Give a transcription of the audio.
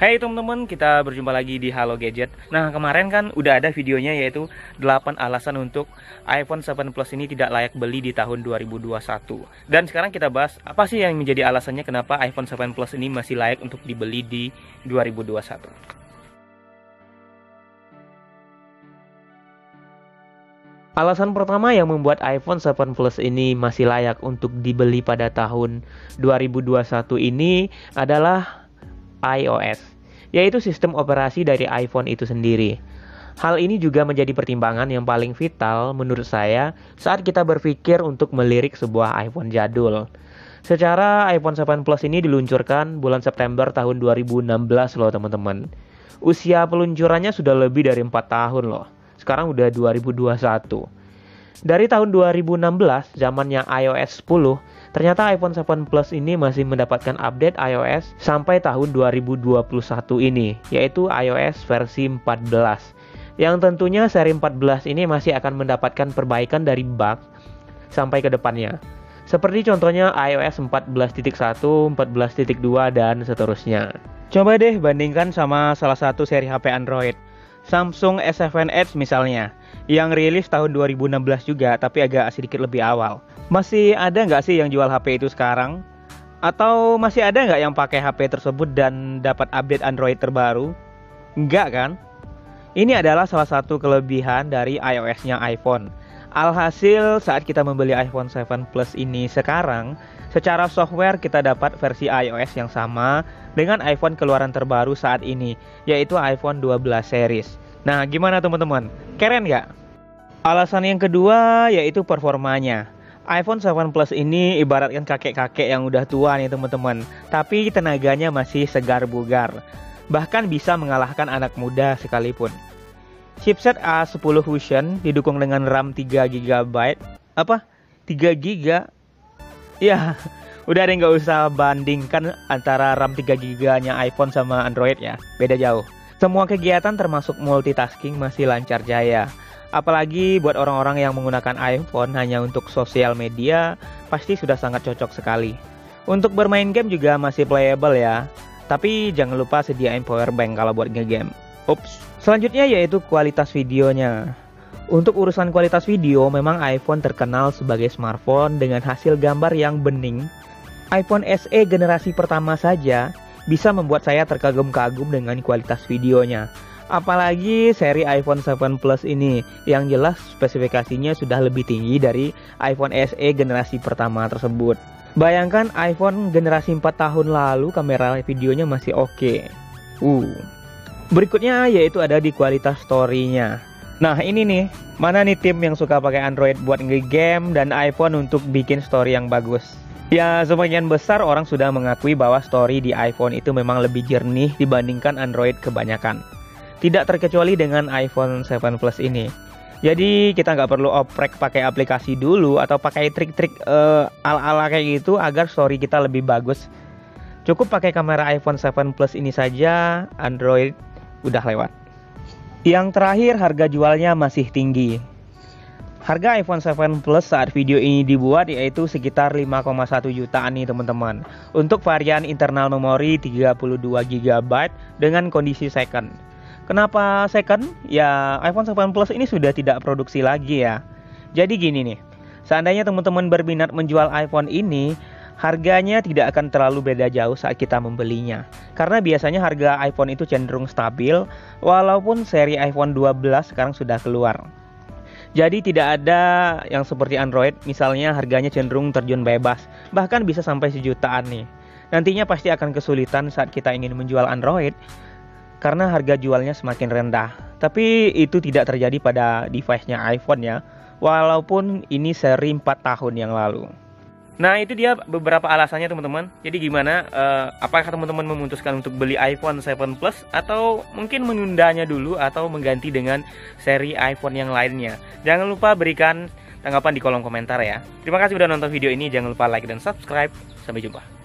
Hai teman-teman, kita berjumpa lagi di Halo Gadget. Nah, kemarin kan udah ada videonya yaitu 8 alasan untuk iPhone 7 Plus ini tidak layak beli di tahun 2021. Dan sekarang kita bahas apa sih yang menjadi alasannya kenapa iPhone 7 Plus ini masih layak untuk dibeli di 2021. Alasan pertama yang membuat iPhone 7 Plus ini masih layak untuk dibeli pada tahun 2021 ini adalah iOS, yaitu sistem operasi dari iPhone itu sendiri. Hal ini juga menjadi pertimbangan yang paling vital menurut saya saat kita berpikir untuk melirik sebuah iPhone jadul. Secara iPhone 7 Plus ini diluncurkan bulan September tahun 2016 loh teman-teman. Usia peluncurannya sudah lebih dari 4 tahun loh. Sekarang udah 2021. Dari tahun 2016, zamannya iOS 10, ternyata iPhone 7 Plus ini masih mendapatkan update iOS sampai tahun 2021 ini, yaitu iOS versi 14. Yang tentunya seri 14 ini masih akan mendapatkan perbaikan dari bug sampai ke depannya. Seperti contohnya iOS 14.1, 14.2, dan seterusnya. Coba deh bandingkan sama salah satu seri HP Android, Samsung S7 Edge misalnya, yang rilis tahun 2016 juga, tapi agak sedikit lebih awal. Masih ada nggak sih yang jual HP itu sekarang? Atau masih ada nggak yang pakai HP tersebut dan dapat update Android terbaru? Nggak kan? Ini adalah salah satu kelebihan dari iOS-nya iPhone. Alhasil saat kita membeli iPhone 7 Plus ini sekarang, secara software kita dapat versi iOS yang sama dengan iPhone keluaran terbaru saat ini, yaitu iPhone 12 series. Nah, gimana teman-teman? Keren nggak? Alasan yang kedua yaitu performanya. iPhone 7 Plus ini ibaratkan kakek-kakek yang udah tua nih teman-teman, tapi tenaganya masih segar bugar. Bahkan bisa mengalahkan anak muda sekalipun. Chipset A10 Fusion didukung dengan RAM 3GB. Apa? 3GB? Ya, udah deh nggak usah bandingkan antara RAM 3GB-nya iPhone sama Android ya. Beda jauh. Semua kegiatan termasuk multitasking masih lancar jaya. Apalagi buat orang-orang yang menggunakan iPhone hanya untuk sosial media, pasti sudah sangat cocok sekali. Untuk bermain game juga masih playable ya. Tapi jangan lupa sediain power bank kalau buat nge-game. Ups. Selanjutnya yaitu kualitas videonya. Untuk urusan kualitas video, memang iPhone terkenal sebagai smartphone dengan hasil gambar yang bening. iPhone SE generasi pertama saja bisa membuat saya terkagum-kagum dengan kualitas videonya. Apalagi seri iPhone 7 Plus ini, yang jelas spesifikasinya sudah lebih tinggi dari iPhone SE generasi pertama tersebut. Bayangkan iPhone generasi 4 tahun lalu kamera videonya masih oke. Berikutnya yaitu ada di kualitas story-nya. Nah ini nih, mana nih tim yang suka pakai Android buat nge-game dan iPhone untuk bikin story yang bagus? Ya, sebagian besar orang sudah mengakui bahwa story di iPhone itu memang lebih jernih dibandingkan Android kebanyakan. Tidak terkecuali dengan iPhone 7 Plus ini. Jadi kita nggak perlu oprek pakai aplikasi dulu atau pakai trik-trik ala-ala kayak gitu agar story kita lebih bagus. Cukup pakai kamera iPhone 7 Plus ini saja, Android udah lewat. Yang terakhir, harga jualnya masih tinggi. Harga iPhone 7 Plus saat video ini dibuat yaitu sekitar 5,1 jutaan nih teman-teman. Untuk varian internal memori 32GB dengan kondisi second. Kenapa second? Ya iPhone 7 Plus ini sudah tidak produksi lagi ya. Jadi gini nih, seandainya teman-teman berminat menjual iPhone ini, harganya tidak akan terlalu beda jauh saat kita membelinya. Karena biasanya harga iPhone itu cenderung stabil, walaupun seri iPhone 12 sekarang sudah keluar. Jadi tidak ada yang seperti Android, misalnya harganya cenderung terjun bebas, bahkan bisa sampai sejutaan nih. Nantinya pasti akan kesulitan saat kita ingin menjual Android, karena harga jualnya semakin rendah. Tapi itu tidak terjadi pada device-nya iPhone ya, walaupun ini seri 4 tahun yang lalu. Nah itu dia beberapa alasannya teman-teman. Jadi gimana? Apakah teman-teman memutuskan untuk beli iPhone 7 Plus atau mungkin menundanya dulu atau mengganti dengan seri iPhone yang lainnya? Jangan lupa berikan tanggapan di kolom komentar ya. Terima kasih sudah nonton video ini. Jangan lupa like dan subscribe. Sampai jumpa.